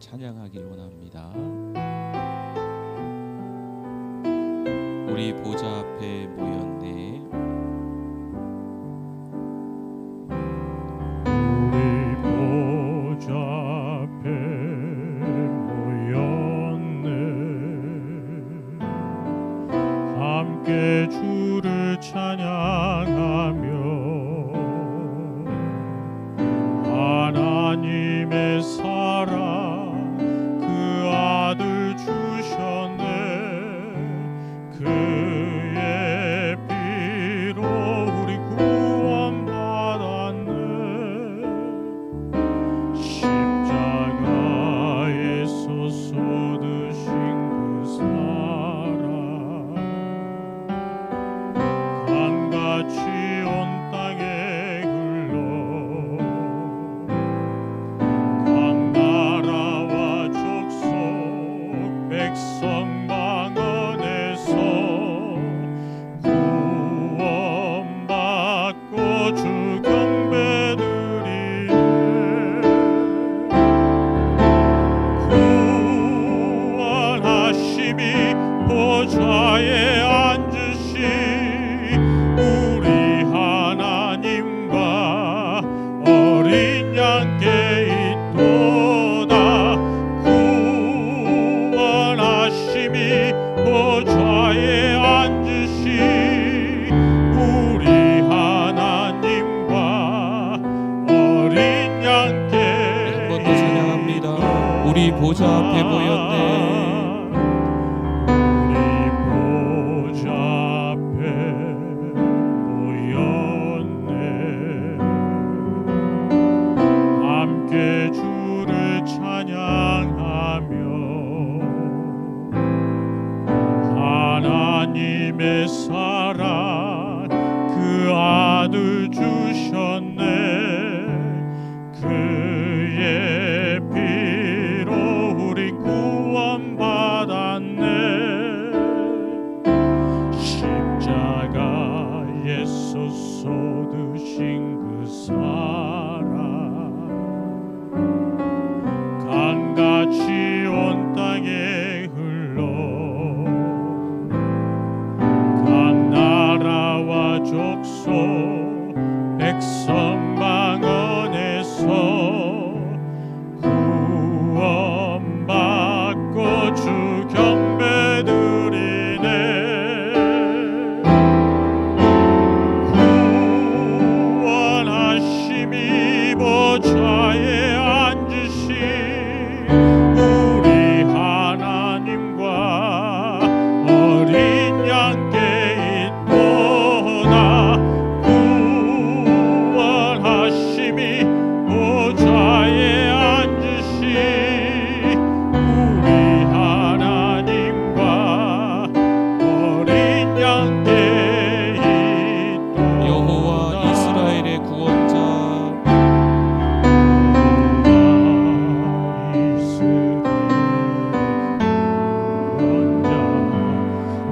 찬양하길 원합니다. 우리 보좌 앞에 모였네. 우리 보좌 앞에 모였네. 함께 주를 찬양하며 하나님의 사랑 그 아들 주셨네. 그의 피로 우리 구원받았네. 십자가에서 쏟으신 그 사랑 강같이 온 땅에 흘러 각 나라와 족속 백성 방언에서 구원받고 주 경배드리네. 구원하심이 보좌에 앉으신 우리 하나님과 어린 양께 있도다. 구원하심이 보좌에 앉으신 우리 하나님과 어린 양께 한 번 더 찬양합니다. 우리 보좌 앞에 모였네. 우리 보좌 앞에 모였네. 함께 주를 찬양하며 하나님의 사랑 그 아들 주셨네. 그의 피로 우리 구원받았네. 십자가에서 쏟으신 그 사랑 강같이 온 땅에 흘러 각 나라와 족속 백성 방언에서 구원받고 주 경배드리네. 구원하심이 보좌에 앉으신 우리 하나님과 어린 양께 있도다. 구원하심이 보좌에 앉으신 우리 하나님과 어린 양께 있도다. 여호와 이스라엘의 구원자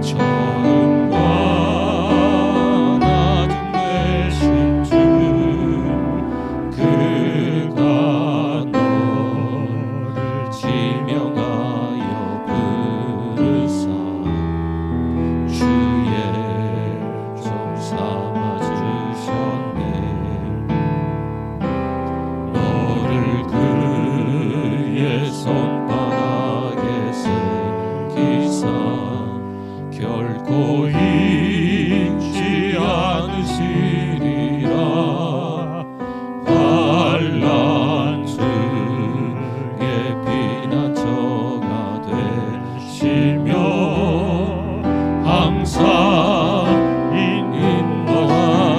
처음과 나중 되신 주 그가 너를 지명하여 부르사 주의 종 삼아 주셨네. 너를 그의 손바닥에 새기사 결코 잊지 않으시리라. 환난 중에 피난처가 되시며 항상 인도하시리.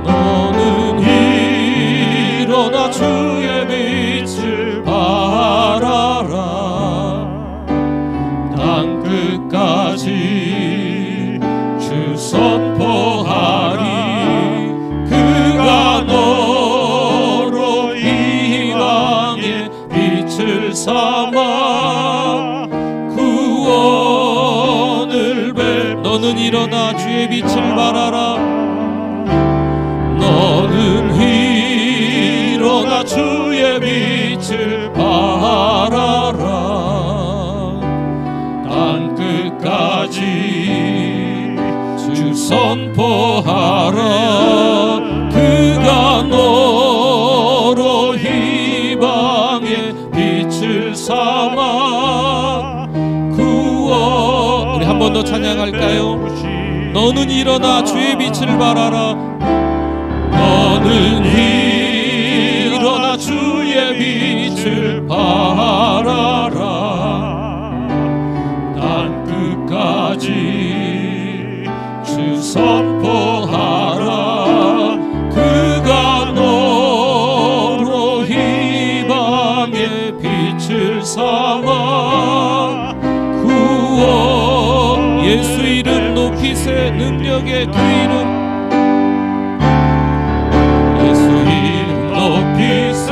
너는 일어나 주의 빛을 바라라. 땅 끝까지 주 선포하리. 그가 너로 이 땅에 빛을 삼아 구원을 배. 너는 일어나 주의 빛을 발하라. 너는 일어나 주의 주의 빛을 발하라. 땅 끝까지 주 선포하라. 그가 너로 희망의 빛을 삼아 구원. 우리 한 번 더 찬양할까요? 너는 일어나 주의 빛을 발하라. 너는 일어나 주의 빛을 발하라. 땅 끝까지 주 선포하라. 그가 너로 희망의 빛을 삼아 구원. 예수 이름 높이세. 능력의 그 이름. 예수 이름 높이세.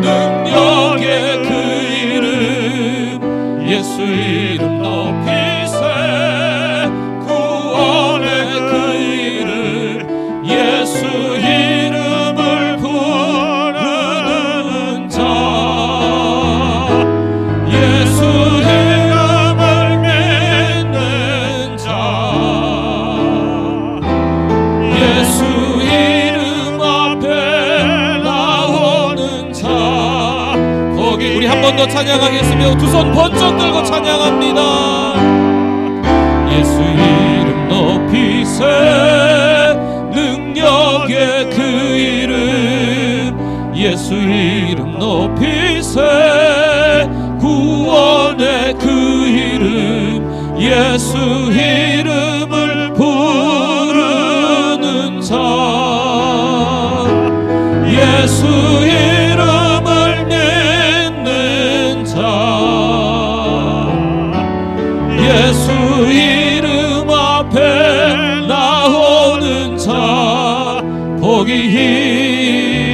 능력의 그 이름. 예수 이름 높이세. 구원의 그 이름. 예수 이름을 부르는 자. 예수 이름을 믿는 자. 예수 이름 앞에 나오는 자. 거기 우리 한 번 더 찬양하겠으며 두 손 번쩍 들고 찬양합니다. 예수 이름 높이세. 능력의 그 이름. 예수 이름 높이세. 구원의 그 이름. 예수 이름을 부르는 자. 예수 이름을 믿는 자. 예수 이름 앞에 나오는 자. 복이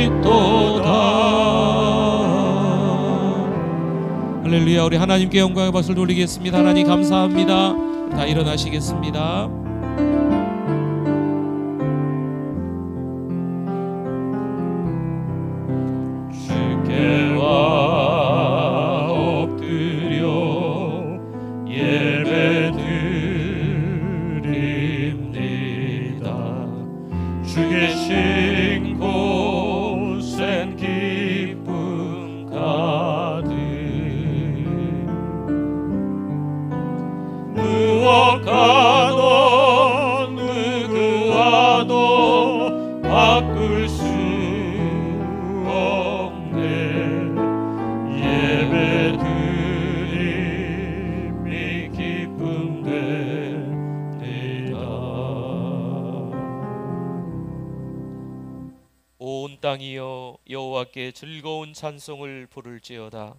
있도다. 할렐루야. 우리 하나님께 영광의 박수를 돌리겠습니다. 하나님 감사합니다. 다 일어나시겠습니다. 주께와 엎드려 예배드립니다. 주 계신 곳엔 기쁨 가득. 무엇과도 누구와도 바꿀 수 없네. 예배드림이 기쁨 됩니다. 온 땅이여 여호와께 즐거운 찬송을 부를지어다.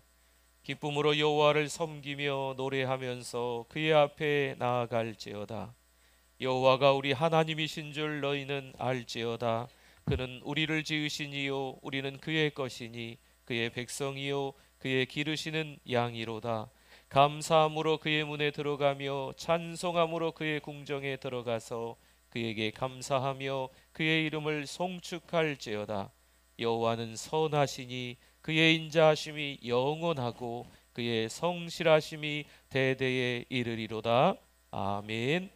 기쁨으로 여호와를 섬기며 노래하면서 그의 앞에 나아갈지어다. 여호와가 우리 하나님이신 줄 너희는 알지어다. 그는 우리를 지으시니요 우리는 그의 것이니 그의 백성이요 그의 기르시는 양이로다. 감사함으로 그의 문에 들어가며 찬송함으로 그의 궁정에 들어가서 그에게 감사하며 그의 이름을 송축할지어다. 여호와는 선하시니 그의 인자하심이 영원하고 그의 성실하심이 대대에 이르리로다. 아멘.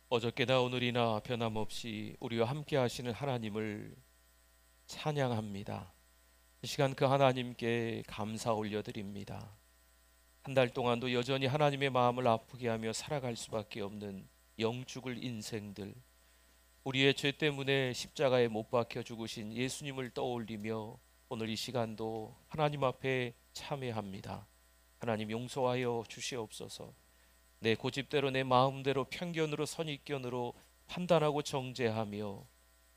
어저께나 오늘이나 변함없이 우리와 함께 하시는 하나님을 찬양합니다. 이 시간 그 하나님께 감사 올려드립니다. 한 달 동안도 여전히 하나님의 마음을 아프게 하며 살아갈 수밖에 없는 영죽을 인생들, 우리의 죄 때문에 십자가에 못 박혀 죽으신 예수님을 떠올리며 오늘 이 시간도 하나님 앞에 참회합니다. 하나님 용서하여 주시옵소서. 내 고집대로 내 마음대로 편견으로 선입견으로 판단하고 정죄하며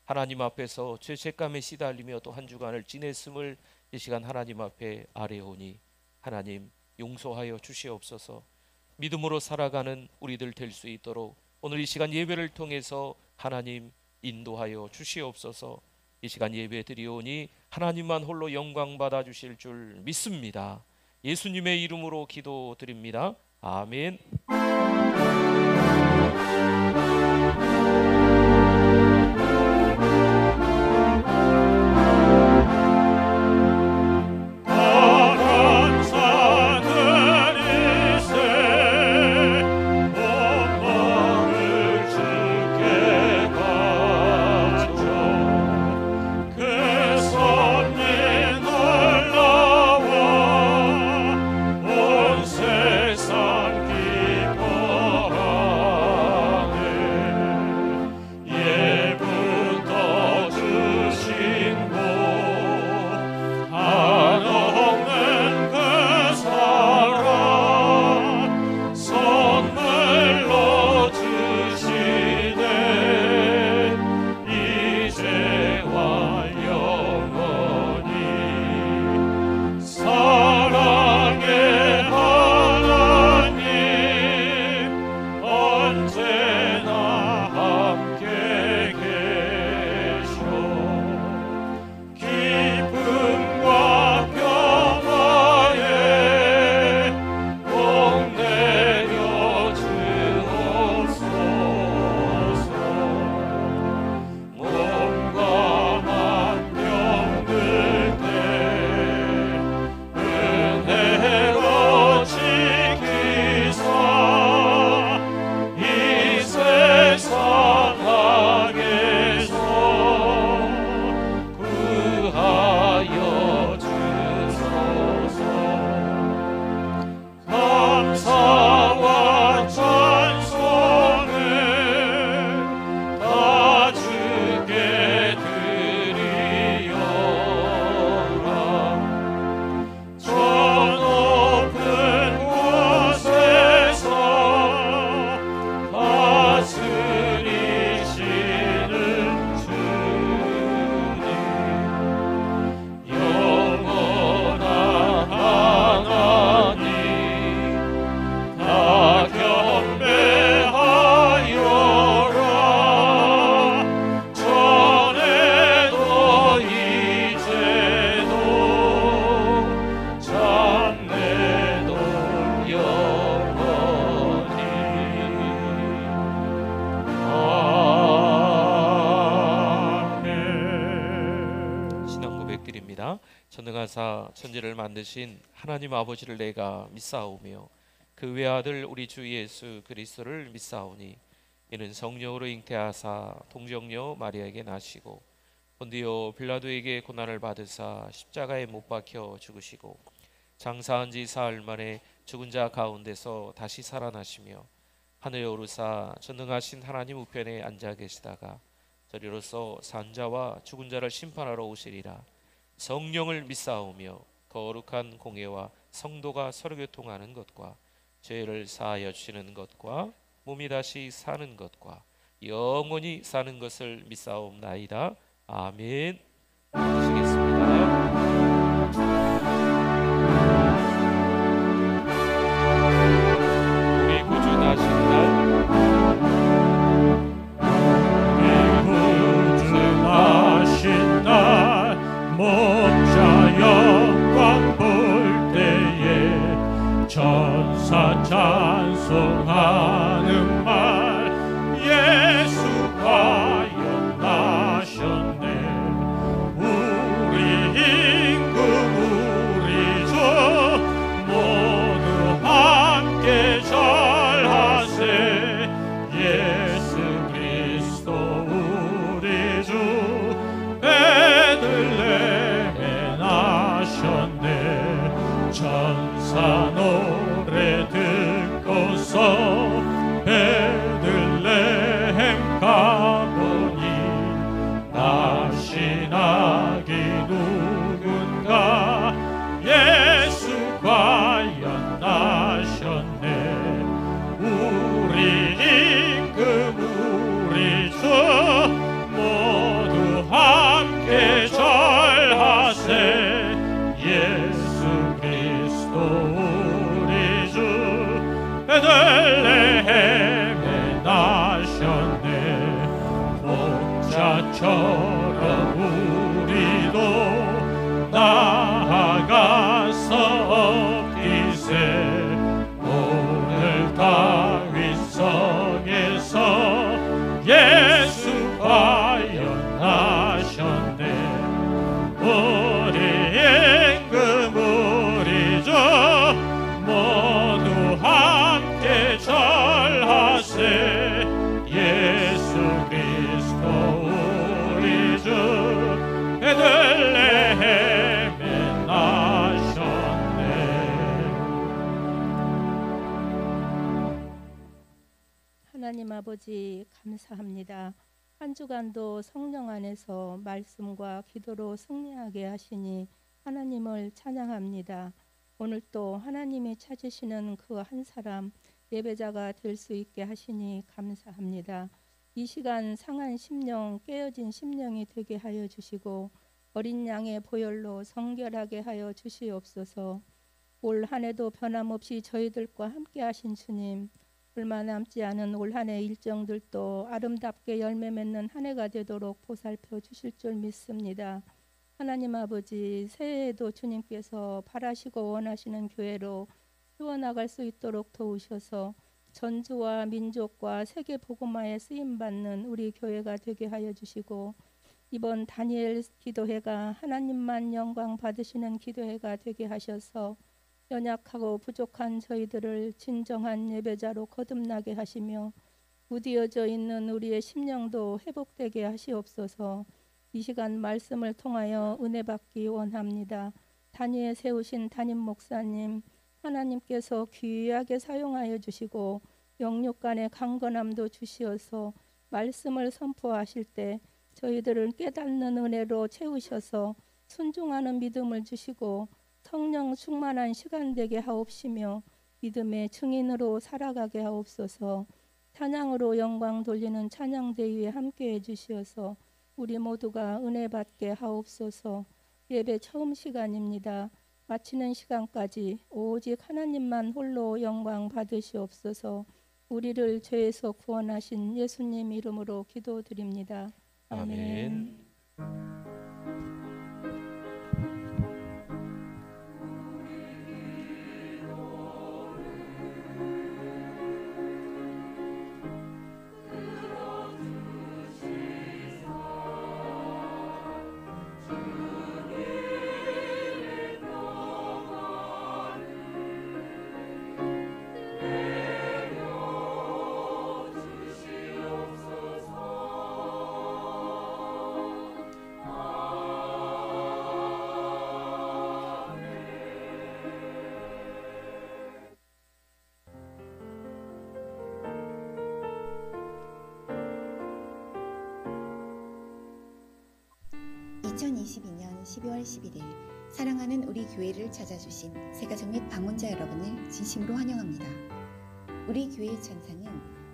하나님 앞에서 죄책감에 시달리며 또 한 주간을 지냈음을 이 시간 하나님 앞에 아뢰오니 하나님 용서하여 주시옵소서. 믿음으로 살아가는 우리들 될 수 있도록 오늘 이 시간 예배를 통해서 하나님 인도하여 주시옵소서. 이 시간 예배 드리오니 하나님만 홀로 영광 받아 주실 줄 믿습니다. 예수님의 이름으로 기도드립니다. 아멘. 전능하사 천지를 만드신 하나님 아버지를 내가 믿사오며 그 외아들 우리 주 예수 그리스도를 믿사오니 이는 성령으로 잉태하사 동정녀 마리아에게 나시고 본디오 빌라도에게 고난을 받으사 십자가에 못 박혀 죽으시고 장사한 지 사흘 만에 죽은 자 가운데서 다시 살아나시며 하늘에 오르사 전능하신 하나님 우편에 앉아 계시다가 저리로서 산자와 죽은 자를 심판하러 오시리라. 성령을 믿사오며 거룩한 공예와 성도가 서로 교통하는 것과 죄를 사하여 주시는 것과 몸이 다시 사는 것과 영원히 사는 것을 믿사옵나이다. 아멘. 하시겠습니다. 우리 구주나신 날 목자 영광 볼 때에 천사 찬송하는 말 예수 과연 나셨네. 우리 임금 우리 주 모두 함께 절하세. 예수 그리스도 우리 주 베들레헴에 나셨네. 천사 노래 듣고서 베들레헴 가보니 날씬하기 누군가 예수 과연 나셨네. 우리 임금 우리 주 모두 하나님 아버지 감사합니다. 한 주간도 성령 안에서 말씀과 기도로 승리하게 하시니 하나님을 찬양합니다. 오늘 또 하나님이 찾으시는 그 한 사람 예배자가 될 수 있게 하시니 감사합니다. 이 시간 상한 심령, 깨어진 심령이 되게 하여 주시고 어린 양의 보혈로 성결하게 하여 주시옵소서. 올 한 해도 변함없이 저희들과 함께 하신 주님, 얼마 남지 않은 올 한 해 일정들도 아름답게 열매 맺는 한 해가 되도록 보살펴 주실 줄 믿습니다. 하나님 아버지, 새해에도 주님께서 바라시고 원하시는 교회로 세워나갈 수 있도록 도우셔서 전주와 민족과 세계 복음화에 쓰임받는 우리 교회가 되게 하여 주시고, 이번 다니엘 기도회가 하나님만 영광 받으시는 기도회가 되게 하셔서 연약하고 부족한 저희들을 진정한 예배자로 거듭나게 하시며 무디어져 있는 우리의 심령도 회복되게 하시옵소서. 이 시간 말씀을 통하여 은혜 받기 원합니다. 단위에 세우신 담임 목사님, 하나님께서 귀하게 사용하여 주시고 영육 간의 강건함도 주시어서 말씀을 선포하실 때 저희들을 깨닫는 은혜로 채우셔서 순종하는 믿음을 주시고 성령 충만한 시간 되게 하옵시며 믿음의 증인으로 살아가게 하옵소서. 찬양으로 영광 돌리는 찬양대위에 함께해 주시어서 우리 모두가 은혜 받게 하옵소서. 예배 처음 시간입니다. 마치는 시간까지 오직 하나님만 홀로 영광 받으시옵소서. 우리를 죄에서 구원하신 예수님 이름으로 기도드립니다. 아멘. 아멘. 2022년 12월 11일 사랑하는 우리 교회를 찾아주신 새가족 및 방문자 여러분을 진심으로 환영합니다. 우리 교회의 천사는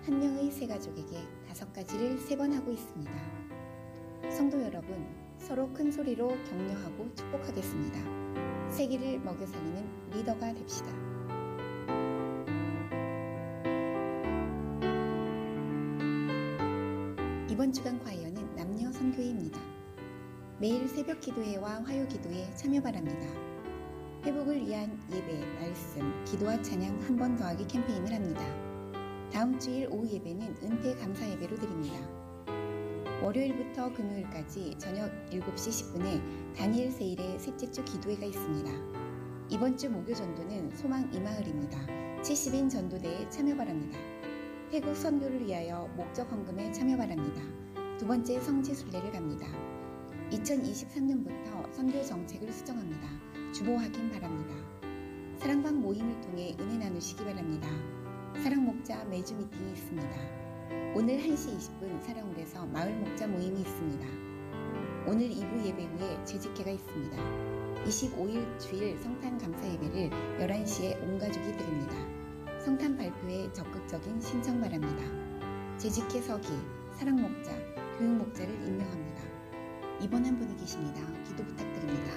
한 명의 새가족에게 5가지를 3번 하고 있습니다. 성도 여러분, 서로 큰 소리로 격려하고 축복하겠습니다. 세기를 먹여 살리는 리더가 됩시다. 이번 주간 과이어는 남녀 선교회입니다. 매일 새벽 기도회와 화요 기도에 참여 바랍니다. 회복을 위한 예배, 말씀, 기도와 찬양 한 번 더하기 캠페인을 합니다. 다음 주일 오후 예배는 은퇴 감사 예배로 드립니다. 월요일부터 금요일까지 저녁 7시 10분에 다니엘 세일의 셋째 주 기도회가 있습니다. 이번 주 목요 전도는 소망 이마을입니다. 70인 전도대에 참여 바랍니다. 태국 선교를 위하여 목적 헌금에 참여 바랍니다. 두 번째 성지 순례를 갑니다. 2023년부터 선교 정책을 수정합니다. 주보 확인 바랍니다. 사랑방 모임을 통해 은혜 나누시기 바랍니다. 사랑 목자 매주 미팅이 있습니다. 오늘 1시 20분 사랑홀에서 마을 목자 모임이 있습니다. 오늘 2부 예배 후에 재직회가 있습니다. 25일 주일 성탄 감사 예배를 11시에 온 가족이 드립니다. 성탄 발표에 적극적인 신청 바랍니다. 재직회 서기, 사랑 목자, 교육 목자를 임명합니다. 이번 한 분이 계십니다. 기도 부탁드립니다.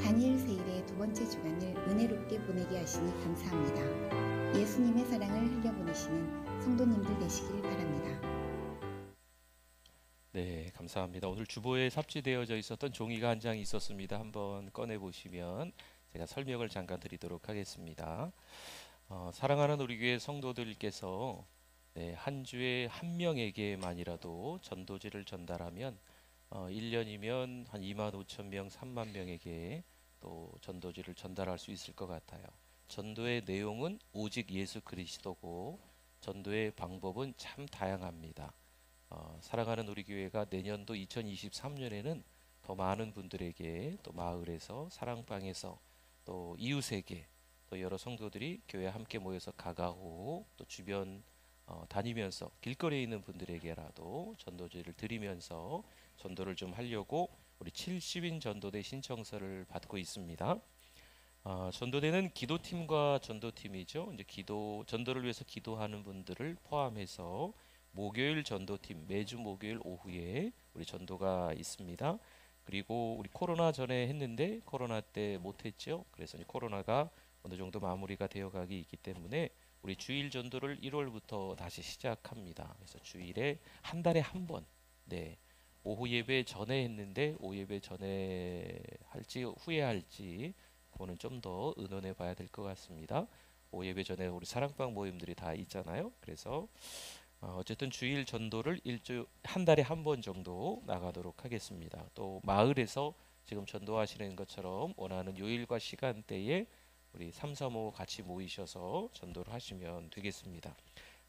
다니엘 세일의 두 번째 주간을 은혜롭게 보내게 하시니 감사합니다. 예수님의 사랑을 흘려보내시는 성도님들 되시길 바랍니다. 네, 감사합니다. 오늘 주보에 삽지되어져 있었던 종이가 한 장 있었습니다. 한번 꺼내 보시면 제가 설명을 잠깐 드리도록 하겠습니다. 사랑하는 우리 교회 성도들께서 한 주에 한 명에게만이라도 전도지를 전달하면 1년이면 한 2만 5천 명, 3만 명에게 또 전도지를 전달할 수 있을 것 같아요. 전도의 내용은 오직 예수 그리스도고 전도의 방법은 참 다양합니다. 사랑하는 우리 교회가 내년도 2023년에는 더 많은 분들에게 또 마을에서 사랑방에서 또 이웃에게 또 여러 성도들이 교회에 함께 모여서 가가호 또 주변 다니면서 길거리에 있는 분들에게라도 전도지를 드리면서 전도를 좀 하려고 우리 70인 전도대 신청서를 받고 있습니다. 전도대는 기도팀과 전도팀이죠. 이제 전도를 위해서 기도하는 분들을 포함해서 목요일 전도팀, 매주 목요일 오후에 우리 전도가 있습니다. 그리고 우리 코로나 전에 했는데 코로나 때 못했죠. 그래서 이제 코로나가 어느 정도 마무리가 되어가기 있기 때문에 우리 주일 전도를 1월부터 다시 시작합니다. 그래서 주일에 한 달에 한 번, 네, 오후 예배 전에 했는데 오후 예배 전에 할지 후에 할지 그거는 좀 더 의논해 봐야 될 것 같습니다. 오후 예배 전에 우리 사랑방 모임들이 다 있잖아요. 그래서 어쨌든 주일 전도를 한 달에 한 번 정도 나가도록 하겠습니다. 또 마을에서 지금 전도하시는 것처럼 원하는 요일과 시간대에 우리 3, 3, 5 같이 모이셔서 전도를 하시면 되겠습니다.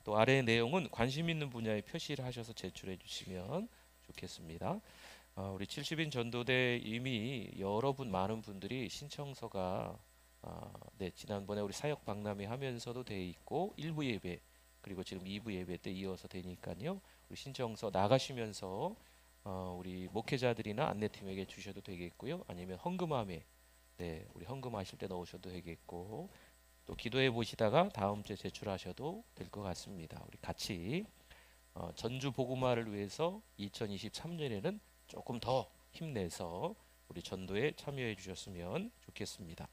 또 아래 내용은 관심 있는 분야에 표시를 하셔서 제출해 주시면 좋겠습니다. 우리 70인 전도대 이미 많은 분들이 신청서가 네, 지난번에 우리 사역 박람회 하면서도 돼 있고 1부 예배 그리고 지금 2부 예배 때 이어서 되니까요. 우리 신청서 나가시면서 우리 목회자들이나 안내팀에게 주셔도 되겠고요. 아니면 헌금함에 네, 우리 헌금하실 때 넣으셔도 되겠고 또 기도해 보시다가 다음 주에 제출하셔도 될 것 같습니다. 우리 같이 전주 복음화를 위해서 2023년에는 조금 더 힘내서 우리 전도에 참여해 주셨으면 좋겠습니다.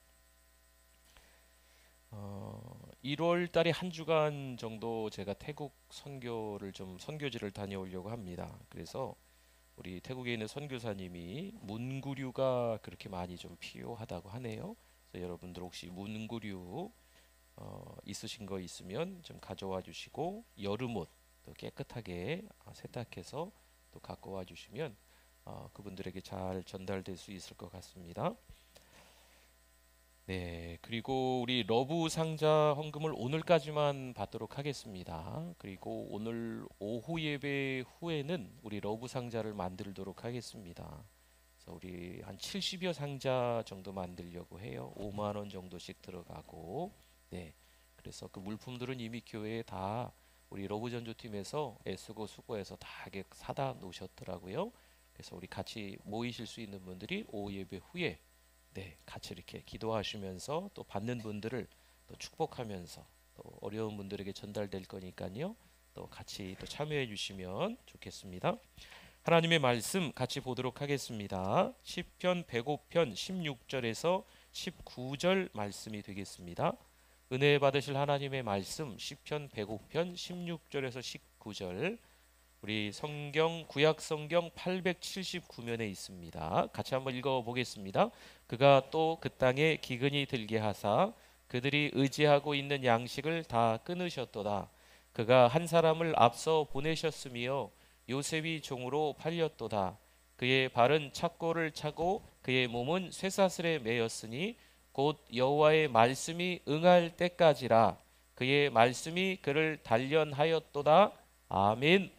1월 달에 한 주간 정도 제가 태국 선교지를 다녀오려고 합니다. 그래서 우리 태국에 있는 선교사님이 문구류가 그렇게 많이 좀 필요하다고 하네요. 그래서 여러분들 혹시 문구류 있으신 거 있으면 좀 가져와 주시고 여름옷 또 깨끗하게 세탁해서 또 갖고 와 주시면 그분들에게 잘 전달될 수 있을 것 같습니다. 네, 그리고 우리 러브 상자 헌금을 오늘까지만 받도록 하겠습니다. 그리고 오늘 오후 예배 후에는 우리 러브 상자를 만들도록 하겠습니다. 그래서 우리 한 70여 상자 정도 만들려고 해요. 5만 원 정도씩 들어가고, 네, 그래서 그 물품들은 이미 교회에 다 우리 러브 전조팀에서 애쓰고 수고해서 다 사다 놓으셨더라고요. 그래서 우리 같이 모이실 수 있는 분들이 오후 예배 후에 네, 같이 이렇게 기도하시면서 또 받는 분들을 또 축복하면서 또 어려운 분들에게 전달될 거니까요. 또 같이 또 참여해 주시면 좋겠습니다. 하나님의 말씀 같이 보도록 하겠습니다. 시편 105편 16절에서 19절 말씀이 되겠습니다. 은혜 받으실 하나님의 말씀 시편 105편 16절에서 19절 우리 구약 성경 879면에 있습니다. 같이 한번 읽어 보겠습니다. 그가 또 그 땅에 기근이 들게 하사 그들이 의지하고 있는 양식을 다 끊으셨도다. 그가 한 사람을 앞서 보내셨으며 요셉이 종으로 팔렸도다. 그의 발은 착고를 차고 그의 몸은 쇠사슬에 매였으니 곧 여호와의 말씀이 응할 때까지라. 그의 말씀이 그를 단련하였도다. 아멘.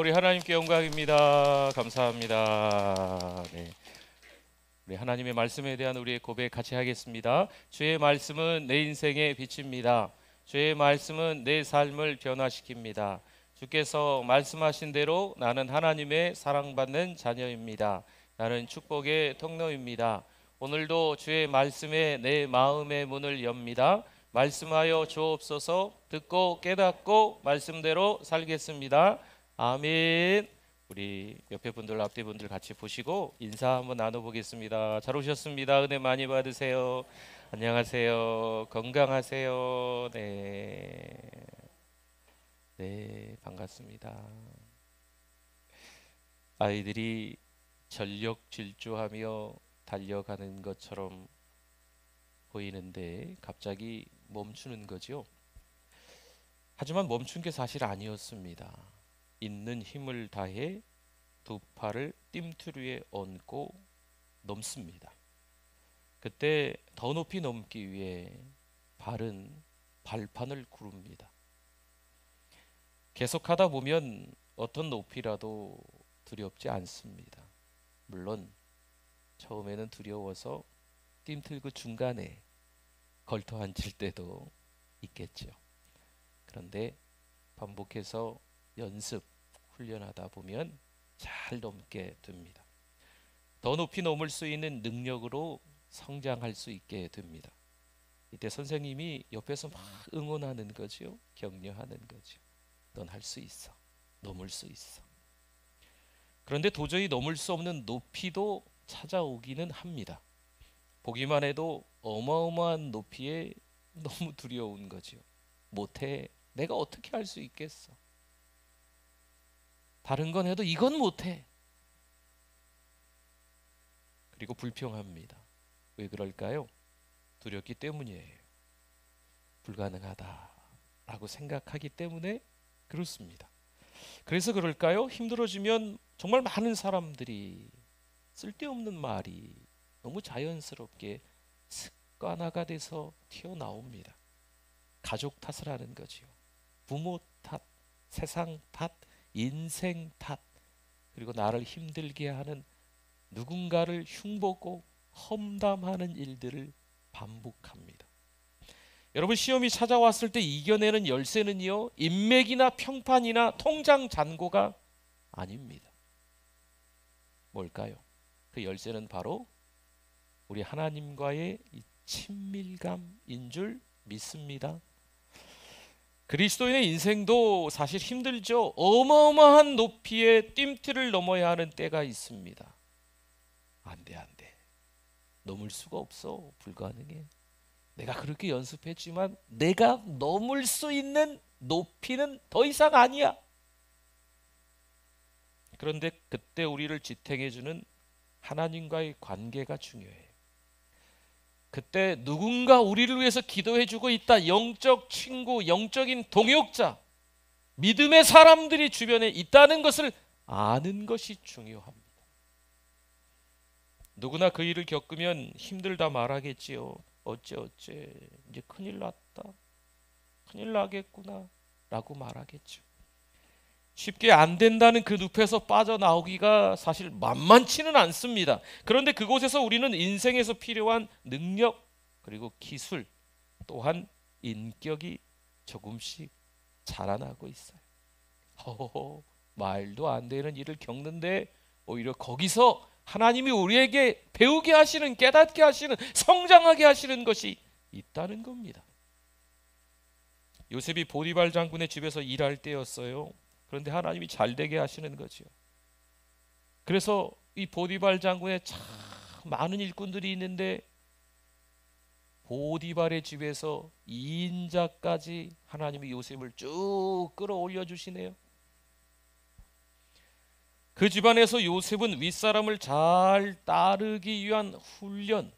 우리 하나님께 영광입니다. 감사합니다. 네. 우리 하나님의 말씀에 대한 우리의 고백 같이 하겠습니다. 주의 말씀은 내 인생의 빛입니다. 주의 말씀은 내 삶을 변화시킵니다. 주께서 말씀하신 대로 나는 하나님의 사랑받는 자녀입니다. 나는 축복의 통로입니다. 오늘도 주의 말씀에 내 마음의 문을 엽니다. 말씀하여 주옵소서. 듣고 깨닫고 말씀대로 살겠습니다. 아멘. 우리 옆에 분들 앞뒤 분들 같이 보시고 인사 한번 나눠보겠습니다. 잘 오셨습니다. 은혜 많이 받으세요. 안녕하세요. 건강하세요. 네, 반갑습니다. 아이들이 전력 질주하며 달려가는 것처럼 보이는데 갑자기 멈추는 거죠. 하지만 멈춘 게 사실 아니었습니다. 있는 힘을 다해 두 팔을 뜀투리에 얹고 넘습니다. 그때 더 높이 넘기 위해 발은 발판을 구릅니다. 계속하다 보면 어떤 높이라도 두렵지 않습니다. 물론 처음에는 두려워서 뜀틀 그 중간에 걸터 앉을 때도 있겠죠. 그런데 반복해서 연습, 훈련하다 보면 잘 넘게 됩니다. 더 높이 넘을 수 있는 능력으로 성장할 수 있게 됩니다. 이때 선생님이 옆에서 막 응원하는 거죠. 격려하는 거죠. 넌 할 수 있어. 넘을 수 있어. 그런데 도저히 넘을 수 없는 높이도 찾아오기는 합니다. 보기만 해도 어마어마한 높이에 너무 두려운 거죠. 못해. 내가 어떻게 할 수 있겠어. 다른 건 해도 이건 못해. 그리고 불평합니다. 왜 그럴까요? 두렵기 때문이에요. 불가능하다라고 생각하기 때문에 그렇습니다. 그래서 그럴까요? 힘들어지면 정말 많은 사람들이 쓸데없는 말이 너무 자연스럽게 습관화가 돼서 튀어나옵니다. 가족 탓을 하는 거죠. 부모 탓, 세상 탓, 인생 탓, 그리고 나를 힘들게 하는 누군가를 흉보고 험담하는 일들을 반복합니다. 여러분, 시험이 찾아왔을 때 이겨내는 열쇠는요, 인맥이나 평판이나 통장 잔고가 아닙니다. 뭘까요? 그 열쇠는 바로 우리 하나님과의 이 친밀감인 줄 믿습니다. 그리스도인의 인생도 사실 힘들죠. 어마어마한 높이의 뜀틀을 넘어야 하는 때가 있습니다. 안 돼. 넘을 수가 없어. 불가능해. 내가 그렇게 연습했지만 내가 넘을 수 있는 높이는 더 이상 아니야. 그런데 그때 우리를 지탱해주는 하나님과의 관계가 중요해요. 그때 누군가 우리를 위해서 기도해주고 있다. 영적 친구, 영적인 동역자, 믿음의 사람들이 주변에 있다는 것을 아는 것이 중요합니다. 누구나 그 일을 겪으면 힘들다 말하겠지요. 어째 이제 큰일 났다. 큰일 나겠구나 라고 말하겠죠. 쉽게 안 된다는 그 늪에서 빠져나오기가 사실 만만치는 않습니다. 그런데 그곳에서 우리는 인생에서 필요한 능력 그리고 기술 또한 인격이 조금씩 자라나고 있어요. 말도 안 되는 일을 겪는데 오히려 거기서 하나님이 우리에게 배우게 하시는, 깨닫게 하시는, 성장하게 하시는 것이 있다는 겁니다. 요셉이 보디발 장군의 집에서 일할 때였어요. 그런데 하나님이 잘되게 하시는 거죠. 그래서 이 보디발 장군에 참 많은 일꾼들이 있는데 보디발의 집에서 2인자까지 하나님이 요셉을 쭉 끌어올려 주시네요. 그 집안에서 요셉은 윗사람을 잘 따르기 위한 훈련,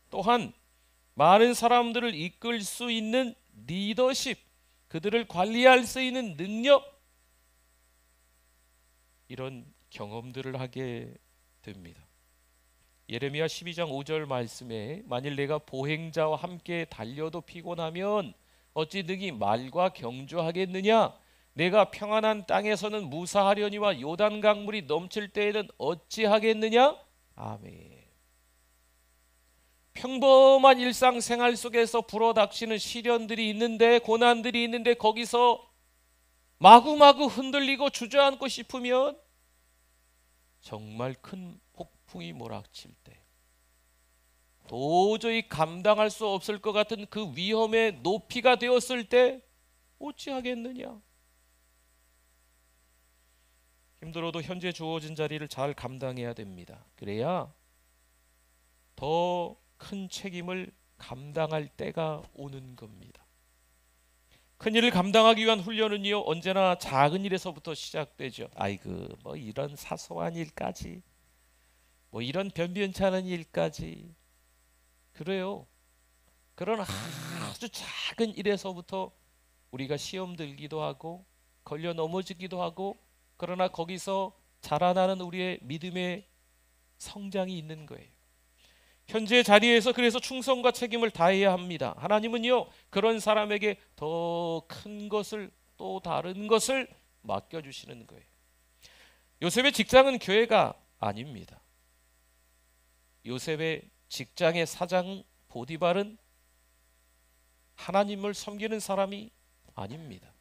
또한 많은 사람들을 이끌 수 있는 리더십, 그들을 관리할 수 있는 능력, 이런 경험들을 하게 됩니다. 예레미야 12장 5절 말씀에 만일 내가 보행자와 함께 달려도 피곤하면 어찌 능히 말과 경주하겠느냐? 내가 평안한 땅에서는 무사하려니와 요단 강물이 넘칠 때에는 어찌하겠느냐? 아멘. 평범한 일상생활 속에서 불어닥치는 시련들이 있는데, 고난들이 있는데, 거기서 마구마구 흔들리고 주저앉고 싶으면 정말 큰 폭풍이 몰아칠 때, 도저히 감당할 수 없을 것 같은 그 위험의 높이가 되었을 때 어찌하겠느냐? 힘들어도 현재 주어진 자리를 잘 감당해야 됩니다. 그래야 더 큰 책임을 감당할 때가 오는 겁니다. 큰 일을 감당하기 위한 훈련은요, 언제나 작은 일에서부터 시작되죠. 아이고, 뭐 이런 사소한 일까지, 뭐 이런 변변찮은 일까지. 그래요. 그런 아주 작은 일에서부터 우리가 시험 들기도 하고 걸려 넘어지기도 하고, 그러나 거기서 자라나는 우리의 믿음의 성장이 있는 거예요. 현재 자리에서 그래서 충성과 책임을 다해야 합니다. 하나님은요, 그런 사람에게 더 큰 것을, 또 다른 것을 맡겨주시는 거예요. 요셉의 직장은 교회가 아닙니다. 요셉의 직장의 사장 보디발은 하나님을 섬기는 사람이 아닙니다.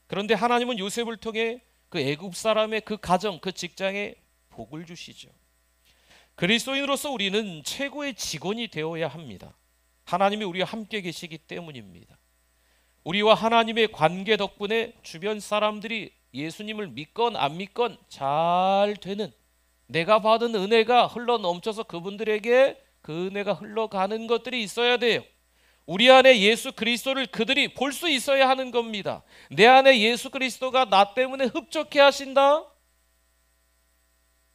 그런데 하나님은 요셉을 통해 그 애굽 사람의 그 가정, 그 직장에 복을 주시죠. 그리스도인으로서 우리는 최고의 직원이 되어야 합니다. 하나님이 우리와 함께 계시기 때문입니다. 우리와 하나님의 관계 덕분에 주변 사람들이 예수님을 믿건 안 믿건 잘 되는, 내가 받은 은혜가 흘러 넘쳐서 그분들에게 그 은혜가 흘러가는 것들이 있어야 돼요. 우리 안에 예수 그리스도를 그들이 볼 수 있어야 하는 겁니다. 내 안에 예수 그리스도가 나 때문에 흡족해 하신다.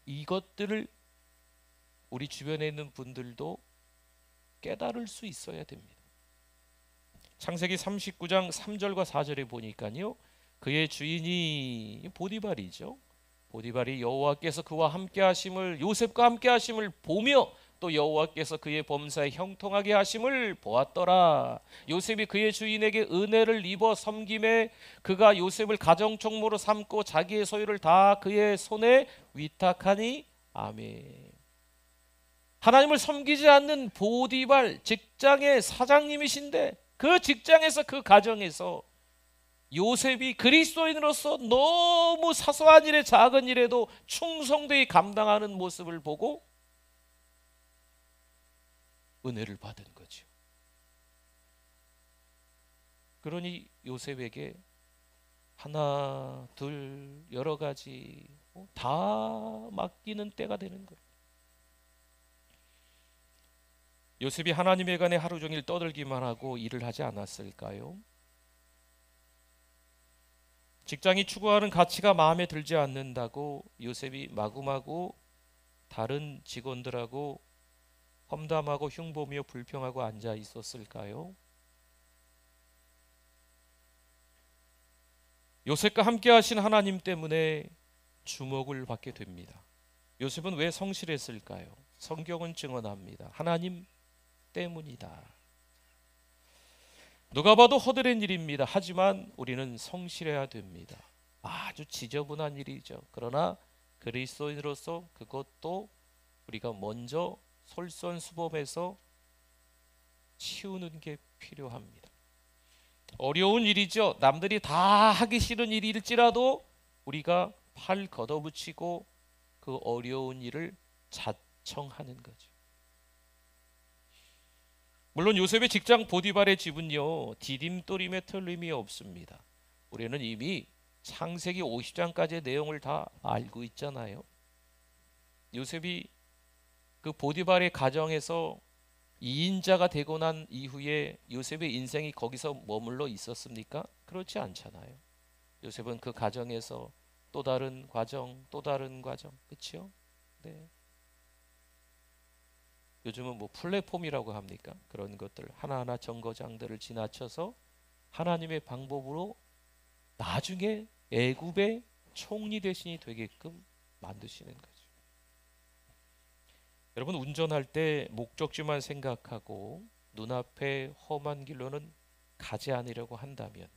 이것들을 우리 주변에 있는 분들도 깨달을 수 있어야 됩니다. 창세기 39장 3절과 4절에 보니까요, 그의 주인이 보디발이죠. 보디발이 여호와께서 그와 함께 하심을, 요셉과 함께 하심을 보며 또 여호와께서 그의 범사에 형통하게 하심을 보았더라. 요셉이 그의 주인에게 은혜를 입어 섬김에 그가 요셉을 가정총무로 삼고 자기의 소유를 다 그의 손에 위탁하니. 아멘. 하나님을 섬기지 않는 보디발, 직장의 사장님이신데 그 직장에서, 그 가정에서 요셉이 그리스도인으로서 너무 사소한 일에, 작은 일에도 충성되게 감당하는 모습을 보고 은혜를 받은 거죠. 그러니 요셉에게 하나, 둘, 여러 가지 다 맡기는 때가 되는 거예요. 요셉이 하나님에 관해 하루 종일 떠들기만 하고 일을 하지 않았을까요? 직장이 추구하는 가치가 마음에 들지 않는다고 요셉이 마구마구 다른 직원들하고 험담하고 흉보며 불평하고 앉아 있었을까요? 요셉과 함께 하신 하나님 때문에 주목을 받게 됩니다. 요셉은 왜 성실했을까요? 성경은 증언합니다. 하나님 때문이다. 누가 봐도 허드렛 일입니다. 하지만 우리는 성실해야 됩니다. 아주 지저분한 일이죠. 그러나 그리스도인으로서 그것도 우리가 먼저 솔선수범해서 치우는 게 필요합니다. 어려운 일이죠. 남들이 다 하기 싫은 일일지라도 우리가 팔 걷어붙이고 그 어려운 일을 자청하는 거죠. 물론 요셉의 직장 보디발의 집은요, 디딤돌임에 틀림이 없습니다. 우리는 이미 창세기 50장까지의 내용을 다 알고 있잖아요. 요셉이 그 보디발의 가정에서 2인자가 되고 난 이후에 요셉의 인생이 거기서 머물러 있었습니까? 그렇지 않잖아요. 요셉은 그 가정에서 또 다른 과정, 또 다른 과정, 그렇죠? 네. 요즘은 뭐 플랫폼이라고 합니까? 그런 것들 하나하나 정거장들을 지나쳐서 하나님의 방법으로 나중에 애굽의 총리 대신이 되게끔 만드시는 거죠. 여러분, 운전할 때 목적지만 생각하고 눈앞에 험한 길로는 가지 않으려고 한다면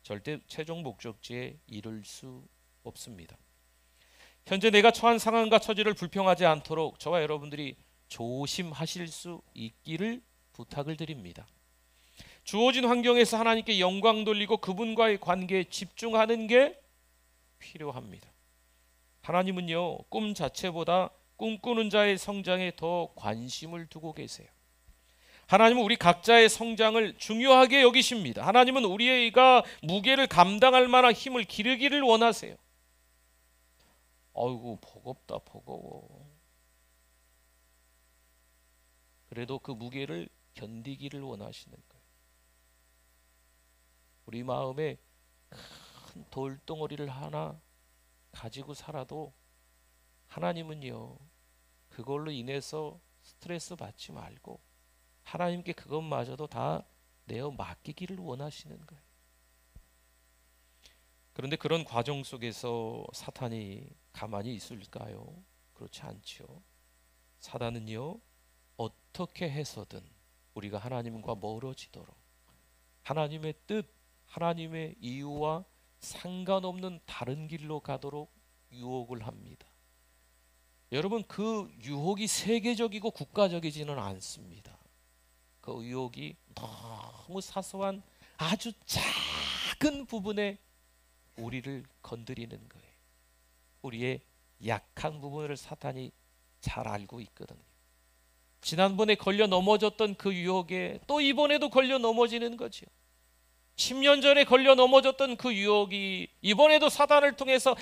절대 최종 목적지에 이를 수 없습니다. 현재 내가 처한 상황과 처지를 불평하지 않도록 저와 여러분들이 조심하실 수 있기를 부탁을 드립니다. 주어진 환경에서 하나님께 영광 돌리고 그분과의 관계에 집중하는 게 필요합니다. 하나님은요, 꿈 자체보다 꿈꾸는 자의 성장에 더 관심을 두고 계세요. 하나님은 우리 각자의 성장을 중요하게 여기십니다. 하나님은 우리가 무게를 감당할 만한 힘을 기르기를 원하세요. 아이고, 버겁다, 버거워. 그래도 그 무게를 견디기를 원하시는 거예요. 우리 마음에 큰 돌덩어리를 하나 가지고 살아도 하나님은요, 그걸로 인해서 스트레스 받지 말고 하나님께 그것마저도 다 내어 맡기기를 원하시는 거예요. 그런데 그런 과정 속에서 사탄이 가만히 있을까요? 그렇지 않죠. 사단은요, 어떻게 해서든 우리가 하나님과 멀어지도록 하나님의 뜻, 하나님의 이유와 상관없는 다른 길로 가도록 유혹을 합니다. 여러분, 그 유혹이 세계적이고 국가적이지는 않습니다. 그 유혹이 너무 사소한 아주 작은 부분에 우리를 건드리는 거예요. 우리의 약한 부분을 사탄이 잘 알고 있거든요. 지난번에 걸려 넘어졌던 그 유혹에 또 이번에도 걸려 넘어지는 거죠. 10년 전에 걸려 넘어졌던 그 유혹이 이번에도 사단을 통해서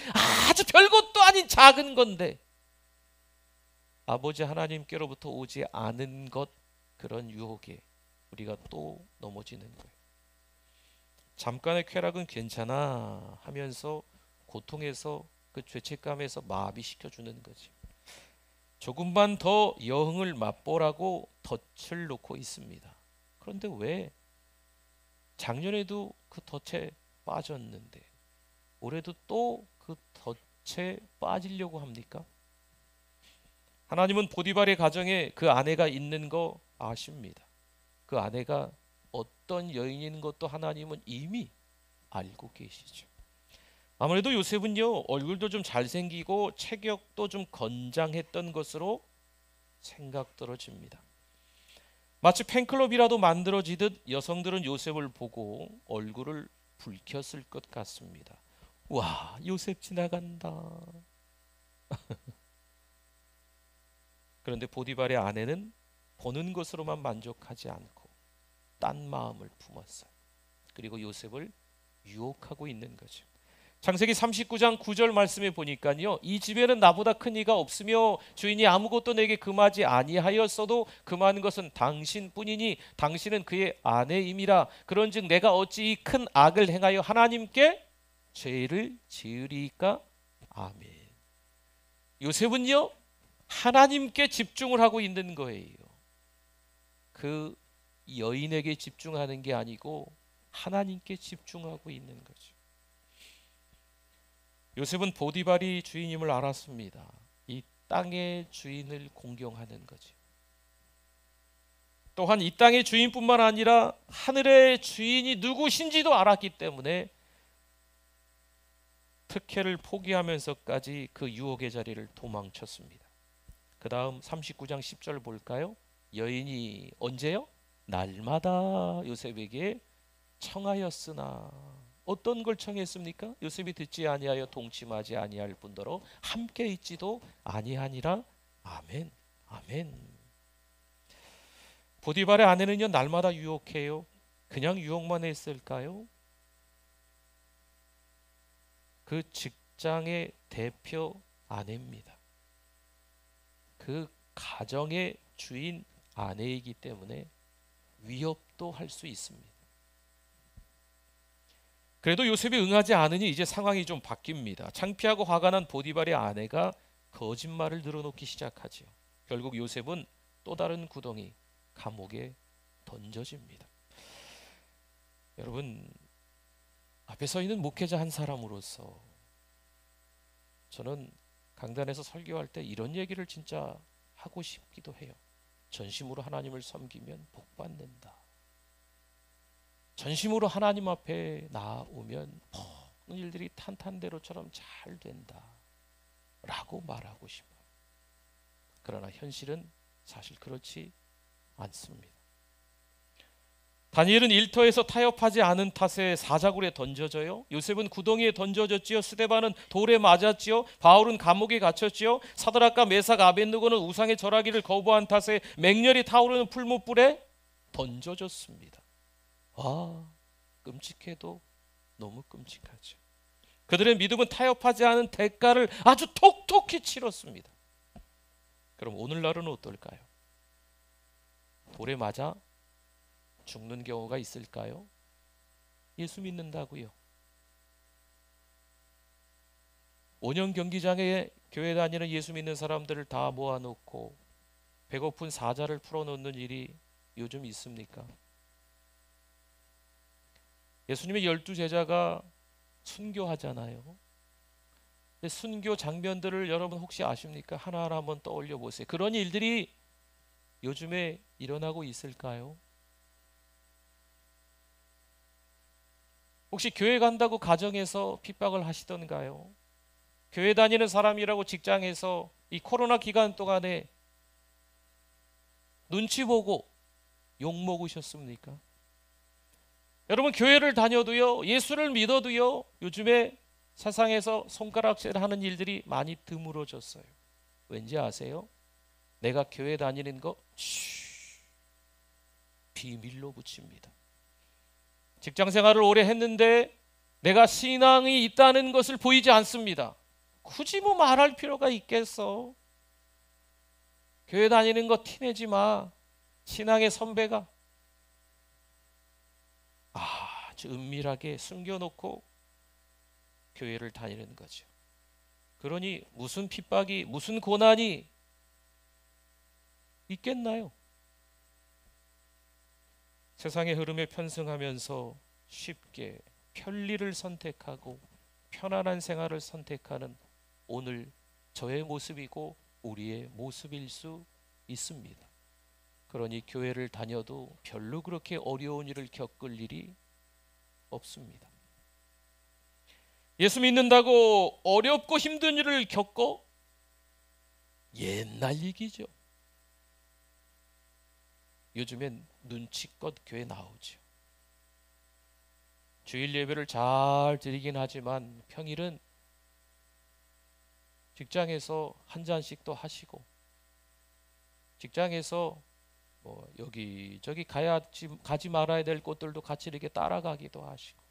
아주 별것도 아닌 작은 건데 아버지 하나님께로부터 오지 않은 것, 그런 유혹에 우리가 또 넘어지는 거예요. 잠깐의 쾌락은 괜찮아 하면서 고통에서, 그 죄책감에서 마비시켜주는 거지. 조금만 더 여흥을 맛보라고 덫을 놓고 있습니다. 그런데 왜 작년에도 그 덫에 빠졌는데 올해도 또 그 덫에 빠지려고 합니까? 하나님은 보디발의 가정에 그 아내가 있는 거 아십니다. 그 아내가 어떤 여인인 것도 하나님은 이미 알고 계시죠. 아무래도 요셉은요, 얼굴도 좀 잘생기고 체격도 좀 건장했던 것으로 생각들어집니다. 마치 팬클럽이라도 만들어지듯 여성들은 요셉을 보고 얼굴을 붉혔을 것 같습니다. 와, 요셉 지나간다. 그런데 보디발의 아내는 보는 것으로만 만족하지 않고 딴 마음을 품었어요. 그리고 요셉을 유혹하고 있는 거죠. 창세기 39장 9절 말씀에 보니까요, 이 집에는 나보다 큰 이가 없으며 주인이 아무것도 내게 금하지 아니하였어도 금한 것은 당신뿐이니 당신은 그의 아내임이라. 그런즉 내가 어찌 이 큰 악을 행하여 하나님께 죄를 지으리까? 아멘. 요셉은요, 하나님께 집중을 하고 있는 거예요. 그 여인에게 집중하는 게 아니고 하나님께 집중하고 있는 거죠. 요셉은 보디발이 주인임을 알았습니다. 이 땅의 주인을 공경하는 거죠. 또한 이 땅의 주인뿐만 아니라 하늘의 주인이 누구신지도 알았기 때문에 특혜를 포기하면서까지 그 유혹의 자리를 도망쳤습니다. 그 다음 39장 10절 볼까요? 여인이 언제요? 날마다 요셉에게 청하였으나. 어떤 걸 청했습니까? 요셉이 듣지 아니하여 동침하지 아니할 뿐더러 함께 있지도 아니하니라. 아멘, 아멘. 보디발의 아내는요, 날마다 유혹해요. 그냥 유혹만 했을까요? 그 직장의 대표 아내입니다. 그 가정의 주인 아내이기 때문에 위협도 할 수 있습니다. 그래도 요셉이 응하지 않으니 이제 상황이 좀 바뀝니다. 창피하고 화가 난 보디발의 아내가 거짓말을 늘어놓기 시작하죠. 결국 요셉은 또 다른 구덩이, 감옥에 던져집니다. 여러분, 앞에 서 있는 목회자 한 사람으로서 저는 강단에서 설교할 때 이런 얘기를 진짜 하고 싶기도 해요. 전심으로 하나님을 섬기면 복 받는다. 전심으로 하나님 앞에 나오면 모든 일들이 탄탄대로처럼 잘 된다 라고 말하고 싶어요. 그러나 현실은 사실 그렇지 않습니다. 다니엘은 일터에서 타협하지 않은 탓에 사자굴에 던져져요. 요셉은 구덩이에 던져졌지요. 스데반은 돌에 맞았지요. 바울은 감옥에 갇혔지요. 사드락과 메삭 아벤느고는 우상의 절하기를 거부한 탓에 맹렬히 타오르는 풀무불에 던져졌습니다. 끔찍해도 너무 끔찍하죠. 그들의 믿음은 타협하지 않은 대가를 아주 톡톡히 치렀습니다. 그럼 오늘날은 어떨까요? 돌에 맞아 죽는 경우가 있을까요? 예수 믿는다고요. 5년 경기장에 교회 다니는 예수 믿는 사람들을 다 모아놓고 배고픈 사자를 풀어놓는 일이 요즘 있습니까? 예수님의 12제자가 순교하잖아요. 근데 순교 장면들을 여러분 혹시 아십니까? 하나하나 한번 떠올려 보세요. 그런 일들이 요즘에 일어나고 있을까요? 혹시 교회 간다고 가정에서 핍박을 하시던가요? 교회 다니는 사람이라고 직장에서 이 코로나 기간 동안에 눈치 보고 욕 먹으셨습니까? 여러분, 교회를 다녀도요, 예수를 믿어도요, 요즘에 세상에서 손가락질하는 일들이 많이 드물어졌어요. 왠지 아세요? 내가 교회 다니는 거 비밀로 붙입니다. 직장 생활을 오래 했는데 내가 신앙이 있다는 것을 보이지 않습니다. 굳이 뭐 말할 필요가 있겠어? 교회 다니는 거 티내지 마. 신앙의 선배가 아주 은밀하게 숨겨놓고 교회를 다니는 거죠. 그러니 무슨 핍박이, 무슨 고난이 있겠나요? 세상의 흐름에 편승하면서 쉽게 편리를 선택하고 편안한 생활을 선택하는 오늘 저의 모습이고 우리의 모습일 수 있습니다. 그러니 교회를 다녀도 별로 그렇게 어려운 일을 겪을 일이 없습니다. 예수 믿는다고 어렵고 힘든 일을 겪어? 옛날 얘기죠. 요즘엔 눈치껏 교회 나오죠. 주일 예배를 잘 드리긴 하지만 평일은 직장에서 한 잔씩 또 하시고, 직장에서 뭐 여기저기 가지 말아야 될 곳들도 같이 이렇게 따라가기도 하시고,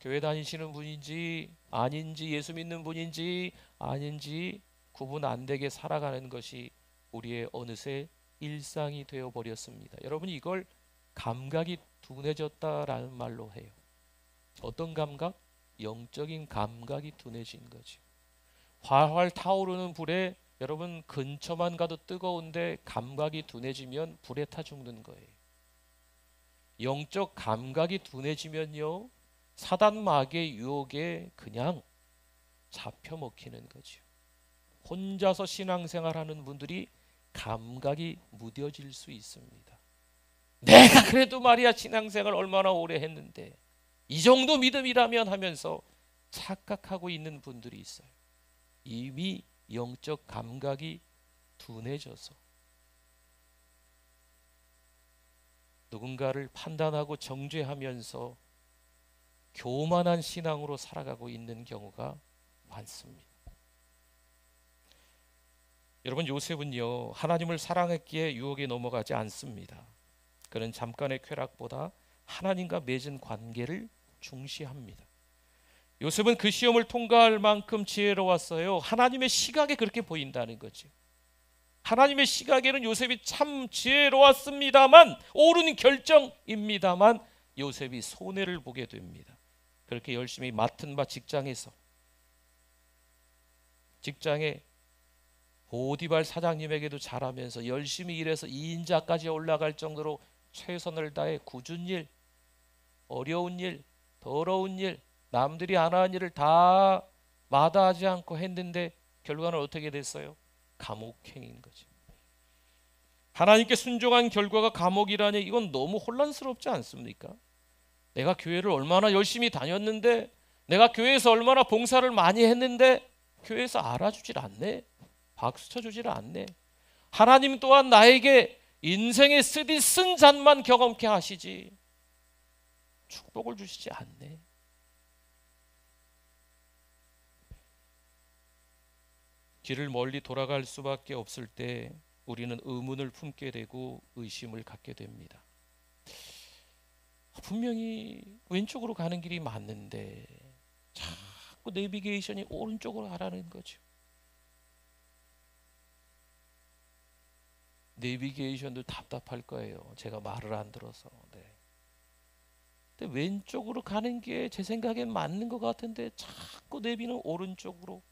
교회 다니시는 분인지 아닌지, 예수 믿는 분인지 아닌지 구분 안 되게 살아가는 것이 우리의 어느새 일상이 되어 버렸습니다. 여러분, 이걸 감각이 둔해졌다라는 말로 해요. 어떤 감각? 영적인 감각이 둔해진 거죠. 활활 타오르는 불에 여러분 근처만 가도 뜨거운데 감각이 둔해지면 불에 타 죽는 거예요. 영적 감각이 둔해지면요, 사단 마귀의 유혹에 그냥 잡혀 먹히는 거죠. 혼자서 신앙생활하는 분들이 감각이 무뎌질 수 있습니다. 내가 그래도 말이야 신앙생활 얼마나 오래 했는데 이 정도 믿음이라면 하면서 착각하고 있는 분들이 있어요. 이미 영적 감각이 둔해져서 누군가를 판단하고 정죄하면서 교만한 신앙으로 살아가고 있는 경우가 많습니다. 여러분, 요셉은요, 하나님을 사랑했기에 유혹에 넘어가지 않습니다. 그는 잠깐의 쾌락보다 하나님과 맺은 관계를 중시합니다. 요셉은 그 시험을 통과할 만큼 지혜로웠어요. 하나님의 시각에 그렇게 보인다는 거죠. 하나님의 시각에는 요셉이 참 지혜로웠습니다만, 옳은 결정입니다만 요셉이 손해를 보게 됩니다. 그렇게 열심히 맡은 바 직장에 보디발 사장님에게도 잘하면서 열심히 일해서 2인자까지 올라갈 정도로 최선을 다해 굳은 일, 어려운 일, 더러운 일, 남들이 안 하는 일을 다 마다하지 않고 했는데 결과는 어떻게 됐어요? 감옥행인 거죠. 하나님께 순종한 결과가 감옥이라니 이건 너무 혼란스럽지 않습니까? 내가 교회를 얼마나 열심히 다녔는데, 내가 교회에서 얼마나 봉사를 많이 했는데 교회에서 알아주질 않네, 박수 쳐주질 않네. 하나님 또한 나에게 인생의 쓰디 쓴 잔만 경험케 하시지 축복을 주시지 않네. 길을 멀리 돌아갈 수밖에 없을 때 우리는 의문을 품게 되고 의심을 갖게 됩니다. 분명히 왼쪽으로 가는 길이 맞는데 자꾸 내비게이션이 오른쪽으로 가라는 거죠. 내비게이션도 답답할 거예요, 제가 말을 안 들어서. 네. 근데 왼쪽으로 가는 게 제 생각엔 맞는 것 같은데 자꾸 내비는 오른쪽으로.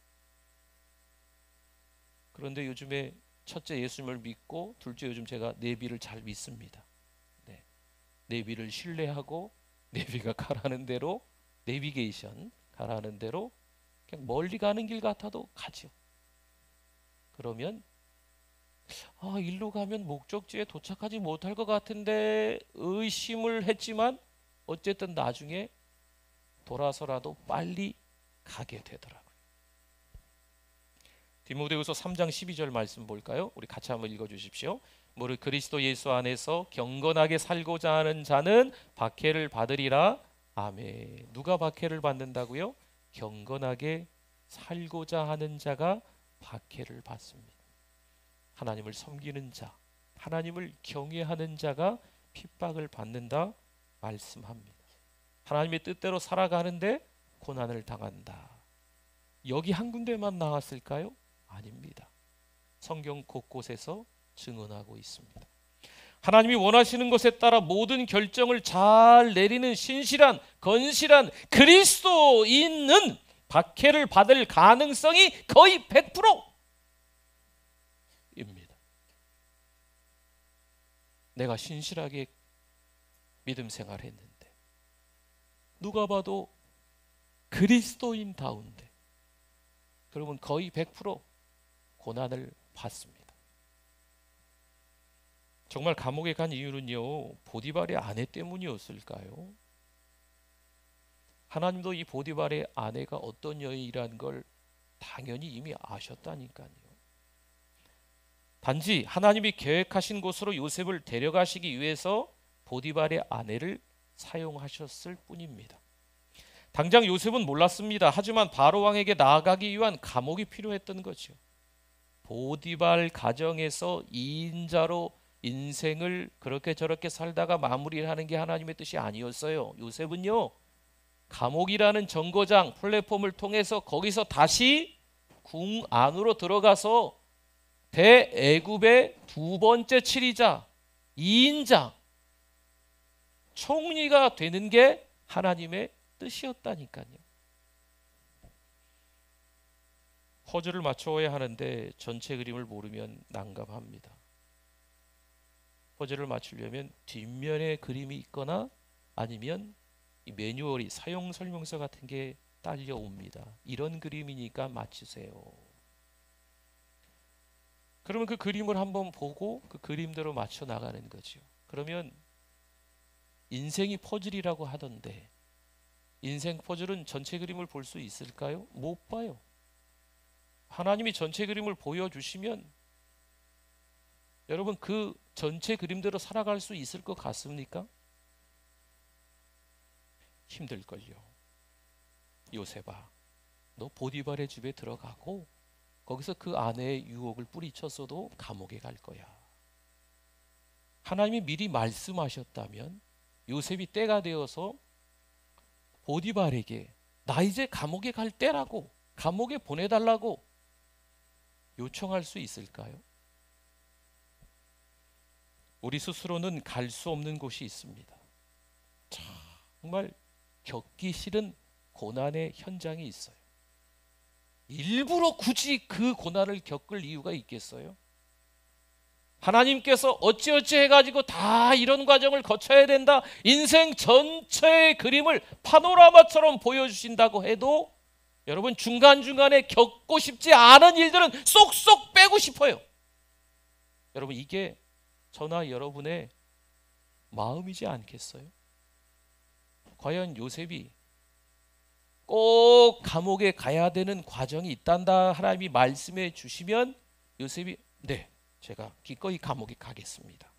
그런데 요즘에 첫째 예수님을 믿고, 둘째 요즘 제가 내비를 잘 믿습니다. 네. 내비를 신뢰하고 내비가 가라는 대로, 내비게이션 가라는 대로 그냥 멀리 가는 길 같아도 가죠. 그러면 일로 가면 목적지에 도착하지 못할 것 같은데 의심을 했지만 어쨌든 나중에 돌아서라도 빨리 가게 되더라고요. 디모데후서 3장 12절 말씀 볼까요? 우리 같이 한번 읽어주십시오. 무릇 그리스도 예수 안에서 경건하게 살고자 하는 자는 박해를 받으리라. 아멘. 누가 박해를 받는다고요? 경건하게 살고자 하는 자가 박해를 받습니다. 하나님을 섬기는 자, 하나님을 경외하는 자가 핍박을 받는다 말씀합니다. 하나님의 뜻대로 살아가는데 고난을 당한다. 여기 한 군데만 나왔을까요? 아닙니다. 성경 곳곳에서 증언하고 있습니다. 하나님이 원하시는 것에 따라 모든 결정을 잘 내리는 신실한, 건실한 그리스도인은 박해를 받을 가능성이 거의 100%입니다. 내가 신실하게 믿음 생활했는데, 누가 봐도 그리스도인다운데, 그러면 거의 100% 고난을 받습니다. 정말 감옥에 간 이유는요, 보디발의 아내 때문이었을까요? 하나님도 이 보디발의 아내가 어떤 여인이라는 걸 당연히 이미 아셨다니까요. 단지 하나님이 계획하신 곳으로 요셉을 데려가시기 위해서 보디발의 아내를 사용하셨을 뿐입니다. 당장 요셉은 몰랐습니다. 하지만 바로 왕에게 나아가기 위한 감옥이 필요했던 거죠. 보디발 가정에서 2인자로 인생을 그렇게 저렇게 살다가 마무리를 하는 게 하나님의 뜻이 아니었어요. 요셉은요, 감옥이라는 정거장 플랫폼을 통해서 거기서 다시 궁 안으로 들어가서 대애굽의 두 번째 치리자, 2인자 총리가 되는 게 하나님의 뜻이었다니까요. 퍼즐을 맞춰야 하는데 전체 그림을 모르면 난감합니다. 퍼즐을 맞추려면 뒷면에 그림이 있거나 아니면 이 매뉴얼이, 사용 설명서 같은 게 딸려옵니다. 이런 그림이니까 맞추세요. 그러면 그 그림을 한번 보고 그 그림대로 맞춰 나가는 거죠. 그러면 인생이 퍼즐이라고 하던데, 인생 퍼즐은 전체 그림을 볼 수 있을까요? 못 봐요. 하나님이 전체 그림을 보여주시면 여러분 그 전체 그림대로 살아갈 수 있을 것 같습니까? 힘들걸요. 요셉아, 너 보디발의 집에 들어가고 거기서 그 아내의 유혹을 뿌리쳤어도 감옥에 갈 거야. 하나님이 미리 말씀하셨다면 요셉이 때가 되어서 보디발에게 나 이제 감옥에 갈 때라고, 감옥에 보내달라고 요청할 수 있을까요? 우리 스스로는 갈 수 없는 곳이 있습니다. 정말 겪기 싫은 고난의 현장이 있어요. 일부러 굳이 그 고난을 겪을 이유가 있겠어요? 하나님께서 어찌어찌 해가지고 다 이런 과정을 거쳐야 된다, 인생 전체의 그림을 파노라마처럼 보여주신다고 해도 여러분 중간중간에 겪고 싶지 않은 일들은 쏙쏙 빼고 싶어요. 여러분 이게 저나 여러분의 마음이지 않겠어요? 과연 요셉이 꼭 감옥에 가야 되는 과정이 있단다 하나님이 말씀해 주시면 요셉이 네, 제가 기꺼이 감옥에 가겠습니다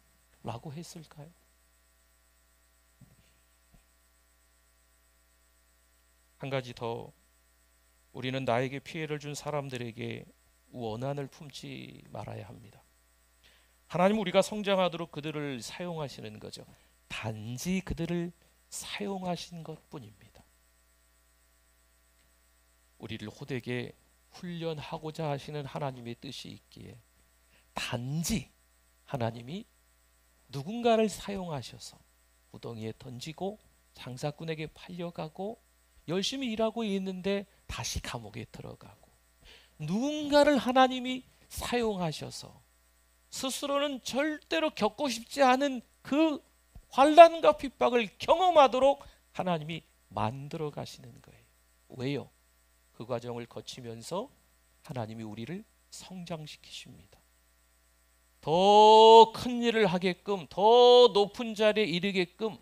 라고 했을까요? 한 가지 더, 우리는 나에게 피해를 준 사람들에게 원한을 품지 말아야 합니다. 하나님은 우리가 성장하도록 그들을 사용하시는 거죠. 단지 그들을 사용하신 것뿐입니다. 우리를 호되게 훈련하고자 하시는 하나님의 뜻이 있기에 단지 하나님이 누군가를 사용하셔서 무덩이에 던지고 장사꾼에게 팔려가고 열심히 일하고 있는데 다시 감옥에 들어가고, 누군가를 하나님이 사용하셔서 스스로는 절대로 겪고 싶지 않은 그 환난과 핍박을 경험하도록 하나님이 만들어 가시는 거예요. 왜요? 그 과정을 거치면서 하나님이 우리를 성장시키십니다. 더 큰 일을 하게끔, 더 높은 자리에 이르게끔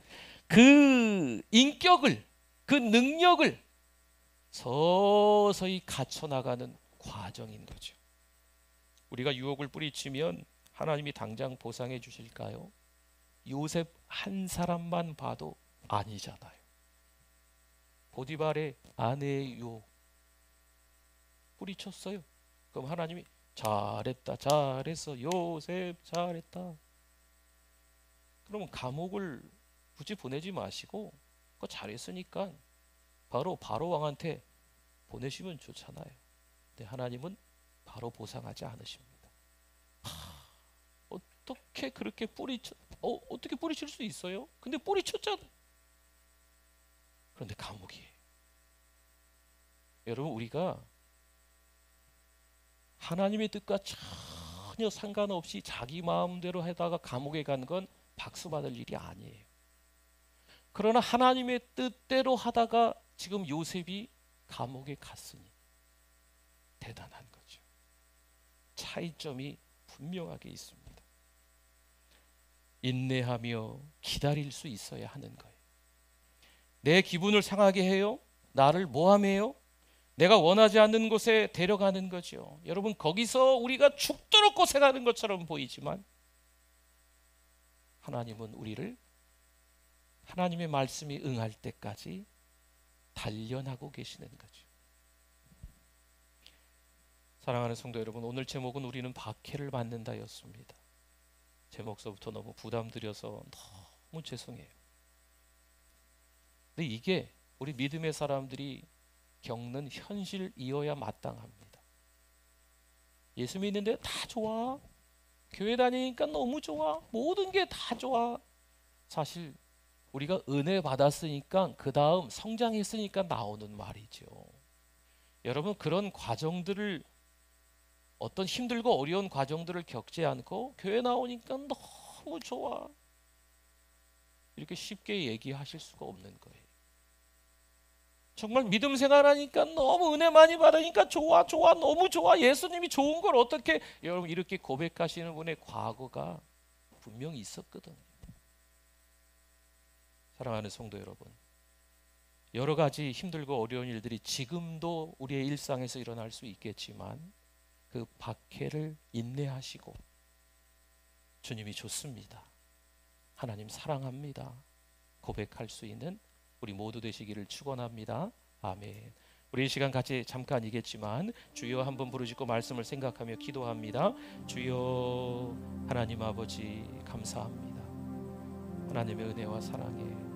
그 인격을, 그 능력을 서서히 갖춰나가는 과정인 거죠. 우리가 유혹을 뿌리치면 하나님이 당장 보상해 주실까요? 요셉 한 사람만 봐도 아니잖아요. 보디발의 아내의 유혹 뿌리쳤어요. 그럼 하나님이 잘했다, 잘했어, 요셉 잘했다. 그러면 감옥을 굳이 보내지 마시고 그거 잘했으니까 바로 왕한테 보내시면 좋잖아요. 근데 하나님은 바로 보상하지 않으십니다. 어떻게 그렇게 어떻게 뿌리칠 수 있어요? 근데 뿌리쳤잖아. 그런데 감옥이에요. 여러분, 우리가 하나님의 뜻과 전혀 상관없이 자기 마음대로 하다가 감옥에 간 건 박수 받을 일이 아니에요. 그러나 하나님의 뜻대로 하다가 지금 요셉이 감옥에 갔으니 대단한 거죠. 차이점이 분명하게 있습니다. 인내하며 기다릴 수 있어야 하는 거예요. 내 기분을 상하게 해요? 나를 모함해요? 내가 원하지 않는 곳에 데려가는 거죠. 여러분, 거기서 우리가 죽도록 고생하는 것처럼 보이지만 하나님은 우리를 하나님의 말씀이 응할 때까지 단련하고 계시는 거죠. 사랑하는 성도 여러분, 오늘 제목은 우리는 박해를 받는다였습니다. 제목서부터 너무 부담드려서 너무 죄송해요. 근데 이게 우리 믿음의 사람들이 겪는 현실이어야 마땅합니다. 예수 믿는데 다 좋아, 교회 다니니까 너무 좋아, 모든 게 다 좋아. 사실 우리가 은혜 받았으니까, 그 다음 성장했으니까 나오는 말이죠. 여러분, 그런 과정들을, 어떤 힘들고 어려운 과정들을 겪지 않고 교회 나오니까 너무 좋아, 이렇게 쉽게 얘기하실 수가 없는 거예요. 정말 믿음 생활하니까 너무 은혜 많이 받으니까 좋아, 너무 좋아, 예수님이 좋은 걸 어떻게, 여러분, 이렇게 고백하시는 분의 과거가 분명히 있었거든요. 사랑하는 성도 여러분, 여러 가지 힘들고 어려운 일들이 지금도 우리의 일상에서 일어날 수 있겠지만 그 박해를 인내하시고 주님이 좋습니다, 하나님 사랑합니다 고백할 수 있는 우리 모두 되시기를 축원합니다. 아멘. 우리 이 시간 같이 잠깐이겠지만 주여 한번 부르짖고 말씀을 생각하며 기도합니다. 주여 하나님 아버지 감사합니다. 하나님의 은혜와 사랑에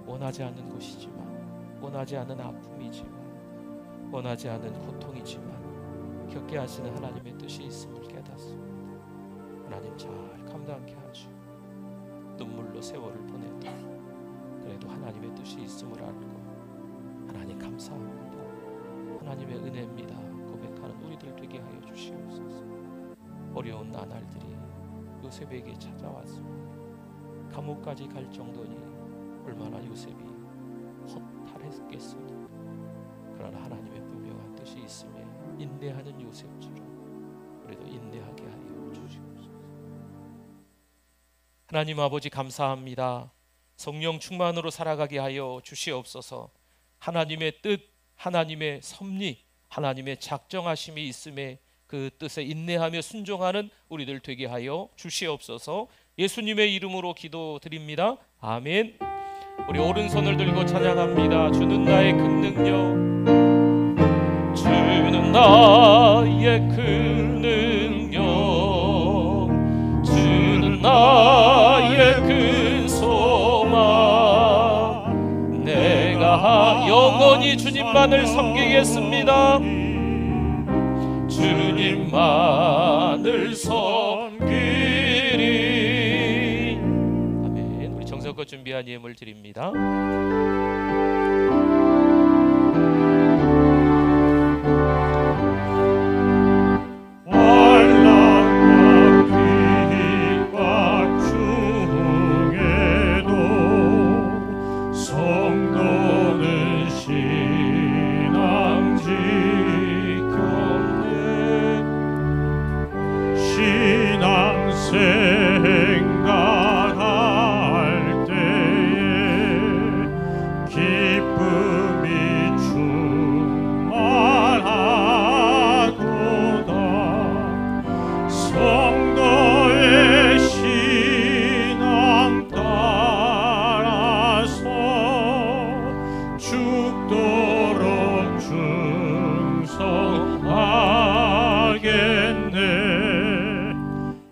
원하지 않는 곳이지만, 원하지 않는 아픔이지만, 원하지 않는 고통이지만 겪게 하시는 하나님의 뜻이 있음을 깨닫습니다. 하나님 잘 감당케 하시고 눈물로 세월을 보냈다 그래도 하나님의 뜻이 있음을 알고 하나님 감사합니다, 하나님의 은혜입니다 고백하는 우리들 되게 하여 주시옵소서. 어려운 나날들이 요셉에게 찾아왔습니다. 감옥까지 갈 정도니 얼마나 요셉이 허탈했겠습니까? 그러나 하나님의 분명한 뜻이 있음에 인내하는 요셉처럼 우리도 인내하게 하여 주시옵소서. 하나님 아버지 감사합니다. 성령 충만으로 살아가게 하여 주시옵소서. 하나님의 뜻, 하나님의 섭리, 하나님의 작정하심이 있음에 그 뜻에 인내하며 순종하는 우리들 되게 하여 주시옵소서. 예수님의 이름으로 기도드립니다. 아멘. 우리 오른손을 들고 찬양합니다. 주는 나의 큰 능력, 주는 나의 큰 능력, 주는 나의 큰 소망. 내가 영원히 주님만을 섬기겠습니다. 주님만을 섬기리. 아멘. 우리 정성껏 준비한 예물 드립니다. 생각할 때에 기쁨이 충만하도다. 성도의 신앙 따라서 죽도록 충성하겠네.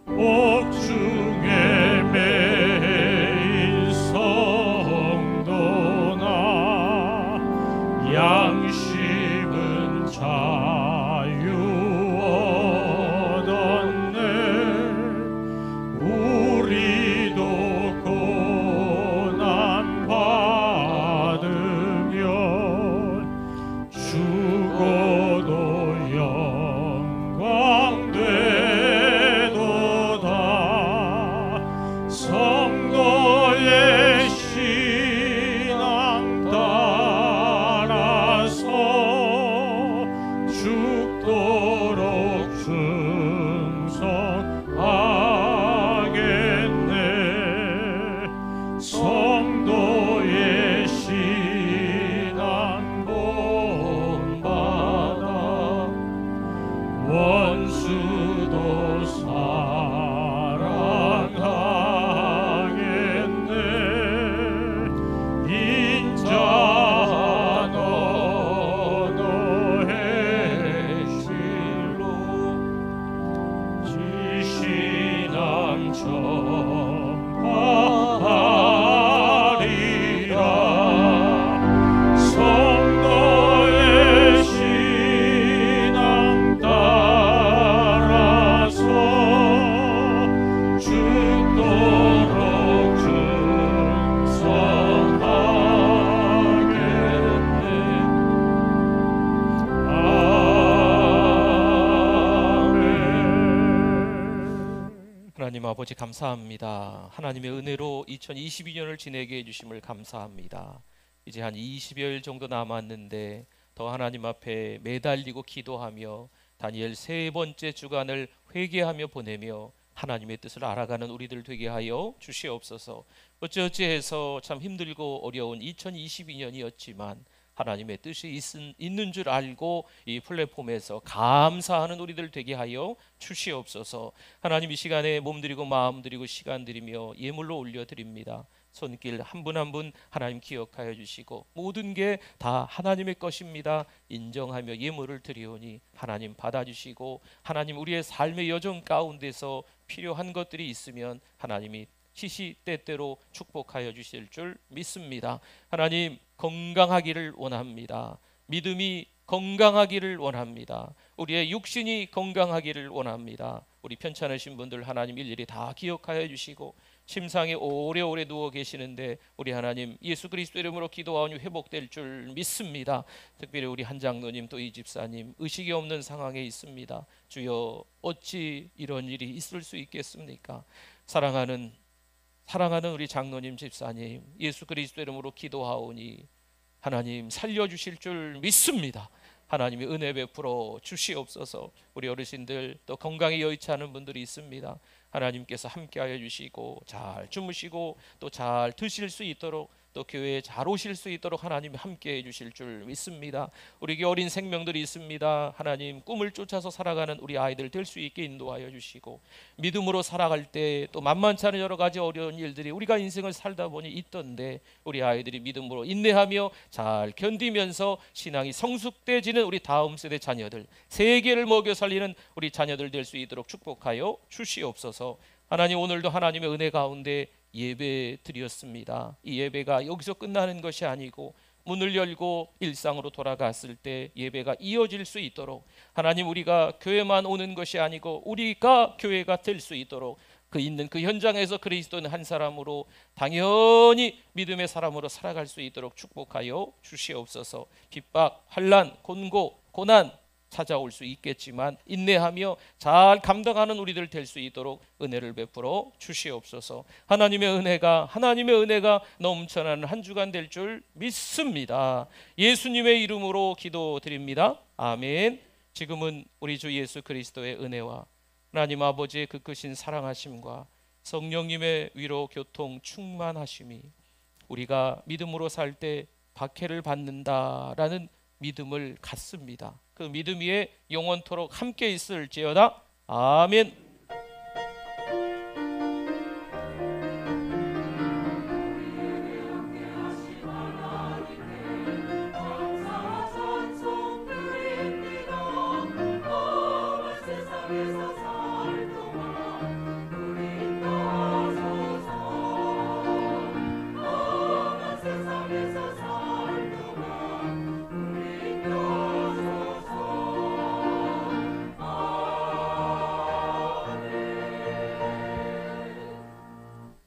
옥중에 매일 성도나 양심은 자유 얻었네. 우리도 고난 받으면 죽어도 영광 성도의 신앙 따라서 죽도록 충성하겠네. 성도의 신앙 본받아 원수도 하나님 아버지 감사합니다. 하나님의 은혜로 2022년을 지내게 해주심을 감사합니다. 이제 한 20여일 정도 남았는데 더 하나님 앞에 매달리고 기도하며 다니엘 세 번째 주간을 회개하며 보내며 하나님의 뜻을 알아가는 우리들 되게 하여 주시옵소서. 어찌어찌해서 참 힘들고 어려운 2022년이었지만 하나님의 뜻이 있는 줄 알고 이 플랫폼에서 감사하는 우리들 되게 하여 주시옵소서. 하나님 이 시간에 몸드리고 마음드리고 시간드리며 예물로 올려드립니다. 손길 한 분 한 분 하나님 기억하여 주시고 모든 게 다 하나님의 것입니다 인정하며 예물을 드리오니 하나님 받아주시고 하나님 우리의 삶의 여정 가운데서 필요한 것들이 있으면 하나님이 시시때때로 축복하여 주실 줄 믿습니다. 하나님 건강하기를 원합니다. 믿음이 건강하기를 원합니다. 우리의 육신이 건강하기를 원합니다. 우리 편찮으신 분들 하나님 일일이 다 기억하여 주시고 침상에 오래오래 누워 계시는데 우리 하나님 예수 그리스도 이름으로 기도하오니 회복될 줄 믿습니다. 특별히 우리 한 장로님 또 이 집사님 의식이 없는 상황에 있습니다. 주여 어찌 이런 일이 있을 수 있겠습니까? 사랑하는 우리 장로님 집사님 예수 그리스도 이름으로 기도하오니 하나님 살려주실 줄 믿습니다. 하나님의 은혜 베풀어 주시옵소서. 우리 어르신들 또 건강에 여의치 않은 분들이 있습니다. 하나님께서 함께하여 주시고 잘 주무시고 또 잘 드실 수 있도록 또 교회에 잘 오실 수 있도록 하나님이 함께해 주실 줄 믿습니다. 우리 어린 생명들이 있습니다. 하나님 꿈을 쫓아서 살아가는 우리 아이들 될 수 있게 인도하여 주시고 믿음으로 살아갈 때 또 만만치 않은 여러 가지 어려운 일들이 우리가 인생을 살다 보니 있던데 우리 아이들이 믿음으로 인내하며 잘 견디면서 신앙이 성숙돼지는 우리 다음 세대 자녀들, 세계를 먹여 살리는 우리 자녀들 될 수 있도록 축복하여 주시옵소서. 하나님, 오늘도 하나님의 은혜 가운데 예배 드렸습니다. 이 예배가 여기서 끝나는 것이 아니고 문을 열고 일상으로 돌아갔을 때 예배가 이어질 수 있도록 하나님, 우리가 교회만 오는 것이 아니고 우리가 교회가 될 수 있도록 그 있는 그 현장에서 그리스도는 한 사람으로 당연히 믿음의 사람으로 살아갈 수 있도록 축복하여 주시옵소서. 핍박, 환난, 곤고, 고난 찾아올 수 있겠지만 인내하며 잘 감당하는 우리들 될 수 있도록 은혜를 베풀어 주시옵소서. 하나님의 은혜가 넘쳐나는 한 주간 될 줄 믿습니다. 예수님의 이름으로 기도드립니다. 아멘. 지금은 우리 주 예수 그리스도의 은혜와 하나님 아버지의 그 크신 사랑하심과 성령님의 위로 교통 충만하심이 우리가 믿음으로 살 때 박해를 받는다라는 믿음을 갖습니다. 그 믿음 위에 영원토록 함께 있을지어다. 아멘.